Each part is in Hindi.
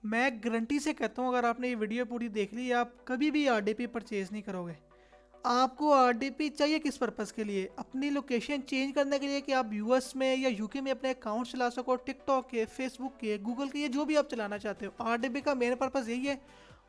मैं गारंटी से कहता हूँ, अगर आपने ये वीडियो पूरी देख ली, आप कभी भी आरडीपी परचेज नहीं करोगे। आपको आरडीपी चाहिए किस पर्पज़ के लिए? अपनी लोकेशन चेंज करने के लिए कि आप यूएस में या यूके में अपने अकाउंट चला सको, टिकटॉक के, फेसबुक के, गूगल के, ये जो भी आप चलाना चाहते हो। आरडीपी का मेन पर्पज़ यही है।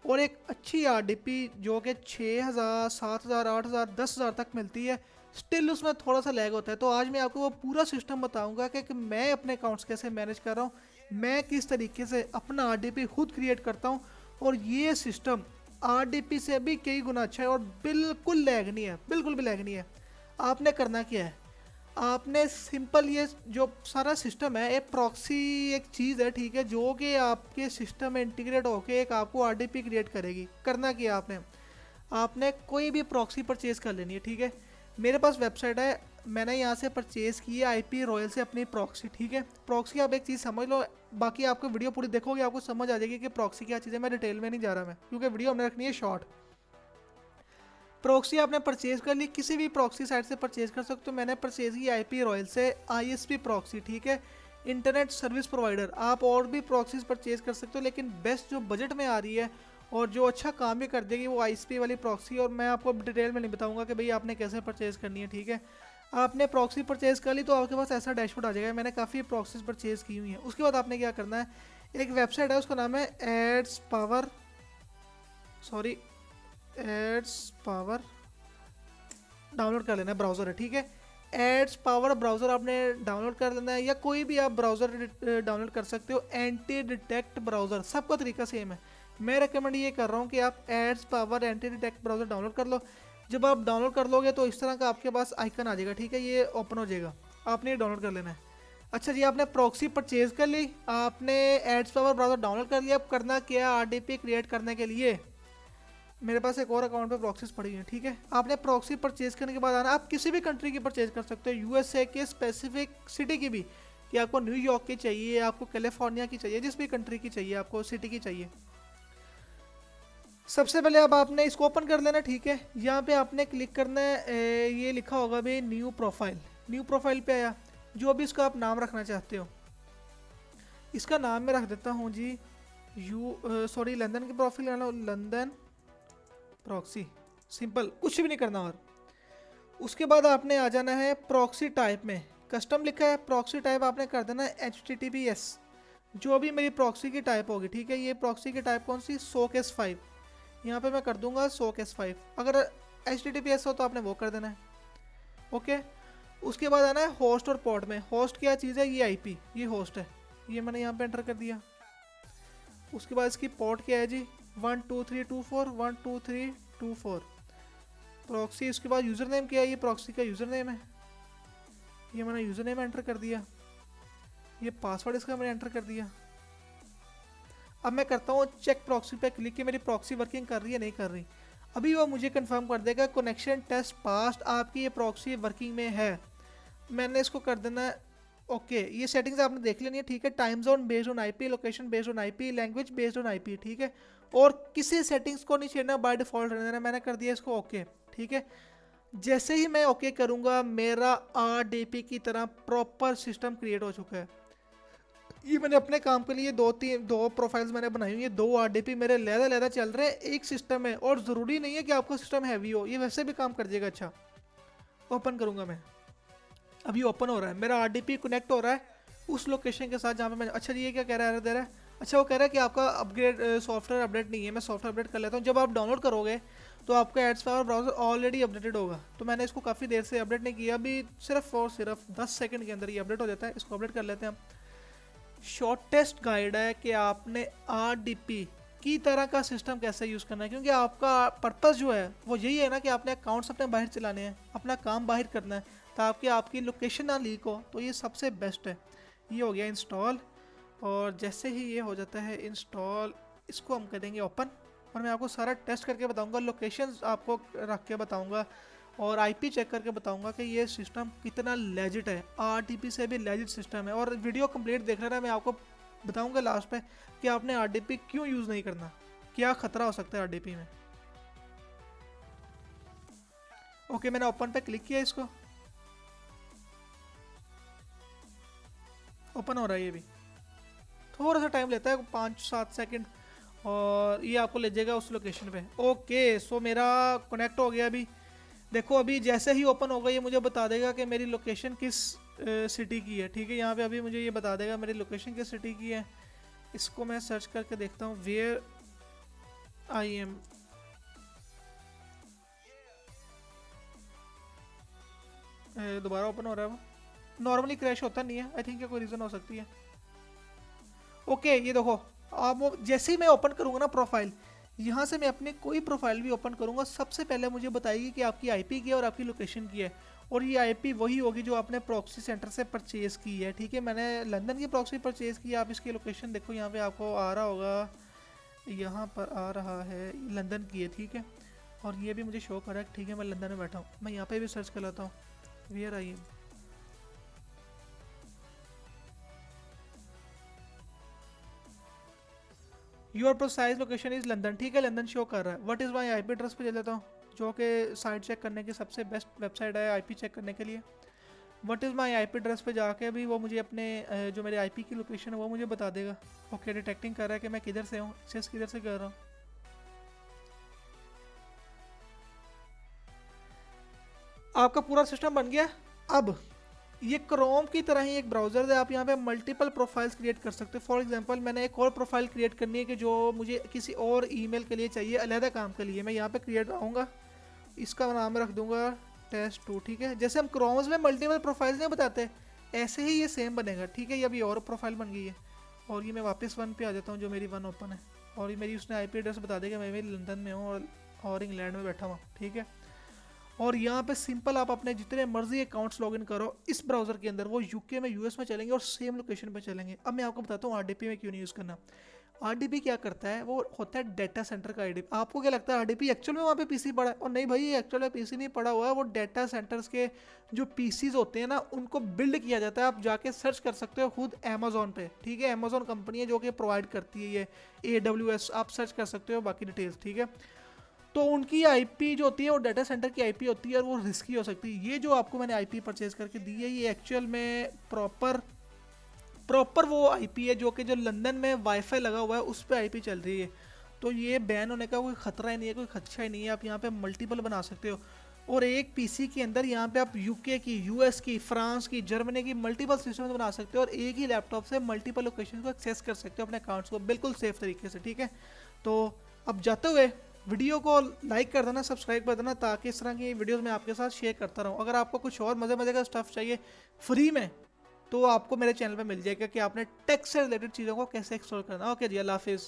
और एक अच्छी आरडीपी जो कि 6,000, 7,000, 8,000, 10,000 तक मिलती है, स्टिल उसमें थोड़ा सा लैग होता है। तो आज मैं आपको वो पूरा सिस्टम बताऊंगा कि मैं अपने अकाउंट्स कैसे मैनेज कर रहा हूँ, मैं किस तरीके से अपना आरडीपी खुद क्रिएट करता हूँ। और ये सिस्टम आरडीपी से भी कई गुना अच्छा है और बिल्कुल लैग नहीं है, बिल्कुल भी लैग नहीं है। आपने करना क्या है? आपने सिंपल ये जो सारा सिस्टम है, एक प्रॉक्सी एक चीज़ है, ठीक है, जो कि आपके सिस्टम में इंटीग्रेट होके एक आपको आरडीपी क्रिएट करेगी। करना क्या है आपने? आपने कोई भी प्रॉक्सी परचेज कर लेनी है, ठीक है। मेरे पास वेबसाइट है, मैंने यहाँ से परचेज़ की है आईपी रॉयल से अपनी प्रॉक्सी, ठीक है। प्रॉक्सी आप एक चीज़ समझ लो, बाकी आपको वीडियो पूरी देखोगे आपको समझ आ जाएगी कि प्रॉक्सी क्या चीज़ है। मैं डिटेल में नहीं जा रहा मैं, क्योंकि वीडियो हमने रखनी है शॉर्ट। प्रॉक्सी आपने परचेज कर ली, किसी भी प्रॉक्सी साइट से परचेज कर सकते हो। मैंने परचेज की आईपी रॉयल से आईएसपी प्रॉक्सी, ठीक है, इंटरनेट सर्विस प्रोवाइडर। आप और भी प्रॉक्सीज परचेज कर सकते हो, लेकिन बेस्ट जो बजट में आ रही है और जो अच्छा काम भी कर देगी वो आईएसपी वाली प्रॉक्सी। और मैं आपको डिटेल में नहीं बताऊंगा कि भाई आपने कैसे परचेज करनी है, ठीक है। आपने प्रॉक्सी परचेज कर ली तो आपके पास ऐसा डैशबोर्ड आ जाएगा। मैंने काफ़ी प्रॉक्सीज परचेज की हुई हैं। उसके बाद आपने क्या करना है, एक वेबसाइट है उसका नाम है AdsPower, sorry, AdsPower, download कर लेना है, ब्राउज़र है, ठीक है। एड्स पावर ब्राउज़र आपने डाउनलोड कर लेना है, या कोई भी आप ब्राउज़र डाउनलोड कर सकते हो। एंटी डिटेक्ट ब्राउज़र, सबका तरीका सेम है। मैं रेकमेंड ये कर रहा हूँ कि आप AdsPower anti detect browser download कर लो। जब आप डाउनलोड कर लोगे तो इस तरह का आपके पास आइकन आ जाएगा, ठीक है, ये ओपन हो जाएगा। आपने ये डाउनलोड कर लेना है। अच्छा जी, आपने प्रॉक्सी परचेज कर ली, आपने एड्स पावर ब्राउज़र डाउनलोड कर लिया। अब करना क्या है, आरडीपी क्रिएट करने के लिए मेरे पास एक और अकाउंट पे प्रॉक्सीज पड़ी हैं, ठीक है। आपने प्रॉक्सी परचेज करने के बाद आना, आप किसी भी कंट्री की परचेज कर सकते हो, यूएसए के स्पेसिफिक सिटी की भी, कि आपको न्यूयॉर्क की चाहिए, आपको कैलिफोर्निया की चाहिए, जिस भी कंट्री की चाहिए, आपको सिटी की चाहिए। सबसे पहले अब आपने इसको ओपन कर लेना, ठीक है। यहाँ पे आपने क्लिक करना है, ये लिखा होगा भाई न्यू प्रोफाइल। न्यू प्रोफाइल पे आया, जो भी इसका आप नाम रखना चाहते हो। इसका नाम मैं रख देता हूँ जी सॉरी, लंदन की प्रोफाइल, लंदन प्रॉक्सी, सिंपल, कुछ भी नहीं करना। और उसके बाद आपने आ जाना है प्रॉक्सी टाइप में, कस्टम लिखा है, प्रॉक्सी टाइप आपने कर देना है HTTPS, जो भी मेरी प्रॉक्सी की टाइप होगी, ठीक है। ये प्रॉक्सी की टाइप कौन सी, सोकेस 5, यहाँ पे मैं कर दूंगा सोकेस 5। अगर HTTPS हो तो आपने वो कर देना है, ओके। उसके बाद आना है होस्ट और पोर्ट में। होस्ट क्या चीज़ है, ये आईपी, ये होस्ट है, ये मैंने यहाँ पे एंटर कर दिया। उसके बाद इसकी पोर्ट क्या है जी, 12324, 12324। प्रॉक्सी, उसके बाद यूज़र नेम क्या है, ये प्रॉक्सी का यूज़र नेम है, ये मैंने यूज़र नेम एंटर कर दिया। ये पासवर्ड इसका मैंने एंटर कर दिया। अब मैं करता हूँ चेक प्रॉक्सी पे क्लिक, कि मेरी प्रॉक्सी वर्किंग कर रही है नहीं कर रही। अभी वो मुझे कंफर्म कर देगा कनेक्शन टेस्ट पास्ट, आपकी ये प्रॉक्सी वर्किंग में है। मैंने इसको कर देना है ओके। ये सेटिंग्स आपने देख लेनी है, ठीक है। Time zone based on IP, location based on IP, language based on IP, ठीक है। और किसी सेटिंग्स को नहीं छेड़ना, बाय डिफॉल्ट रहने देना। मैंने कर दिया इसको ओके, ठीक है। जैसे ही मैं ओके करूंगा, मेरा आरडीपी की तरह प्रॉपर सिस्टम क्रिएट हो चुका है। ये मैंने अपने काम के लिए दो प्रोफाइल्स मैंने बनाई हुई है, दो आरडीपी मेरे लहदा लहदा चल रहे हैं एक सिस्टम में। और ज़रूरी नहीं है कि आपका सिस्टम हैवी हो, ये वैसे भी काम कर जाएगा। अच्छा, ओपन करूंगा मैं, अभी ओपन हो रहा है, मेरा आरडीपी कनेक्ट हो रहा है उस लोकेशन के साथ जहाँ पे मैं। अच्छा जी, ये क्या कह रहा है, दे रहा है। अच्छा, वो कह रहा है कि आपका अपग्रेड सॉफ्टवेयर अपडेट नहीं है। मैं सॉफ्टवेयर अपडेट कर लेता हूँ। जब आप डाउनलोड करोगे तो आपका AdsPower browser already updated होगा। तो मैंने इसको काफ़ी देर से अपडेट नहीं किया, अभी सिर्फ और सिर्फ 10 सेकंड के अंदर ये अपडेट हो जाता है। इसको अपडेट कर लेते हैं हम। शॉर्टेस्ट गाइड है कि आपने आरडीपी की तरह का सिस्टम कैसे यूज़ करना है, क्योंकि आपका पर्पज़ जो है वो यही है ना कि आपने अकाउंट्स अपने बाहर चलाने हैं, अपना काम बाहर करना है, ताकि आपकी लोकेशन ना लीक हो। तो ये सबसे बेस्ट है। ये हो गया इंस्टॉल, और जैसे ही ये हो जाता है इंस्टॉल, इसको हम करेंगे ओपन। और मैं आपको सारा टेस्ट करके बताऊंगा, लोकेशंस आपको रख के बताऊंगा, और आईपी चेक करके बताऊंगा कि ये सिस्टम कितना लेजिट है। आरडीपी से भी लेजिट सिस्टम है। और वीडियो कंप्लीट देख लेना, मैं आपको बताऊंगा लास्ट पे कि आपने आरडीपी क्यों यूज़ नहीं करना, क्या खतरा हो सकता है आरडीपी में। ओके, मैंने ओपन पे क्लिक किया, इसको ओपन हो रहा है ये भी। थोड़ा सा टाइम लेता है 5-7 सेकंड, और ये आपको ले जाएगा उस लोकेशन पे। ओके सो मेरा कनेक्ट हो गया अभी। देखो अभी जैसे ही ओपन होगा ये मुझे बता देगा कि मेरी लोकेशन किस सिटी की है। ठीक है, यहाँ पे अभी मुझे ये बता देगा मेरी लोकेशन किस सिटी की है। इसको मैं सर्च करके देखता हूँ, वेयर आई एम। दोबारा ओपन हो रहा है वो, नॉर्मली क्रैश होता नहीं है, आई थिंक कोई रीज़न हो सकती है। ओके ये देखो, आप जैसे ही मैं ओपन करूँगा ना प्रोफाइल, यहाँ से मैं अपनी कोई प्रोफाइल भी ओपन करूँगा, सबसे पहले मुझे बताएगी कि आपकी आईपी की है और आपकी लोकेशन की है। और ये आईपी वही होगी जो आपने प्रॉक्सी सेंटर से परचेज़ की है। ठीक है, मैंने लंदन की प्रॉक्सी परचेज़ की है। आप इसकी लोकेशन देखो, यहाँ पे आपको आ रहा होगा, यहाँ पर आ रहा है, लंदन की है। ठीक है, और ये भी मुझे शो कर रहा है। ठीक है, मैं लंदन में बैठा हूँ, मैं यहाँ पे भी सर्च कर लेता हूँ, where I am. Your precise location is London. ठीक है, लंदन शो कर रहा है। What is my IP address पे चले जाता हूँ, जो कि साइट चेक करने की सबसे बेस्ट वेबसाइट है आईपी चेक करने के लिए। What is my IP address पे जाके भी वो मुझे अपने जो मेरे आईपी की लोकेशन है वो मुझे बता देगा। ओके, डिटेक्टिंग कर रहा है कि मैं किधर से हूँ, एक्सेस किधर से कर रहा हूँ। आपका पूरा सिस्टम बन गया। अब ये क्रोम की तरह ही एक ब्राउज़र है, आप यहाँ पे मल्टीपल प्रोफाइल्स क्रिएट कर सकते हो। फॉर एग्जांपल मैंने एक और प्रोफाइल क्रिएट करनी है कि जो मुझे किसी और ईमेल के लिए चाहिए, अलहदा काम के लिए। मैं यहाँ पे क्रिएट आऊँगा, इसका नाम रख दूँगा test2। ठीक है, जैसे हम क्रोम्स में मल्टीपल प्रोफाइल्स नहीं बताते, ऐसे ही ये सेम बनेगा। ठीक है, ये अभी और प्रोफाइल बन गई है, और ये मैं वापस वन पे आ जाता हूँ जो मेरी वन ओपन है, और ये मेरी उसने आईपी एड्रेस बता देगा। मैं भी लंदन में हूँ और इंग्लैंड में बैठा हुआ। ठीक है, और यहाँ पे सिंपल आप अपने जितने मर्जी अकाउंट्स लॉगिन करो इस ब्राउज़र के अंदर, वो यूके में यूएस में चलेंगे और सेम लोकेशन पे चलेंगे। अब मैं आपको बताता हूँ आरडीपी में क्यों नहीं यूज़ करना। आरडीपी क्या करता है, वो होता है डेटा सेंटर का आरडीपी। आपको क्या लगता है आरडीपी एक्चुअल में वहाँ पे पीसी पड़ा है? और नहीं भाई, ये एक्चुअल में पीसी नहीं पड़ा हुआ है, वो डेटा सेंटर्स के जो पीसीज होते हैं ना, उनको बिल्ड किया जाता है। आप जाके सर्च कर सकते हो खुद अमेजोन पे। ठीक है, अमेजोन कंपनी है जो कि प्रोवाइड करती है ये AWS, आप सर्च कर सकते हो बाकी डिटेल्स। ठीक है, तो उनकी आईपी जो होती है वो डाटा सेंटर की आईपी होती है, और वो रिस्की हो सकती है। ये जो आपको मैंने आईपी परचेज करके दी है, ये एक्चुअल में प्रॉपर वो आईपी है जो कि जो लंदन में वाईफाई लगा हुआ है उस पर आईपी चल रही है। तो ये बैन होने का कोई खतरा ही नहीं है, कोई खदशा ही नहीं है। आप यहाँ पे मल्टीपल बना सकते हो, और एक पीसी के अंदर यहाँ पे आप यूके की, यूएस की, फ्रांस की, जर्मनी की मल्टीपल सिस्टम बना सकते हो, और एक ही लैपटॉप से मल्टीपल लोकेशन को एक्सेस कर सकते हो अपने अकाउंट्स को बिल्कुल सेफ तरीके से। ठीक है, तो अब जाते हुए वीडियो को लाइक कर देना, सब्सक्राइब कर देना, ताकि इस तरह की वीडियोस मैं आपके साथ शेयर करता रहूँ। अगर आपको कुछ और मज़े मज़े का स्टफ़ चाहिए फ्री में, तो आपको मेरे चैनल पे मिल जाएगा कि आपने टेक से रिलेटेड चीज़ों को कैसे एक्सप्लोर करना। ओके जी, अल्लाह हाफिज़।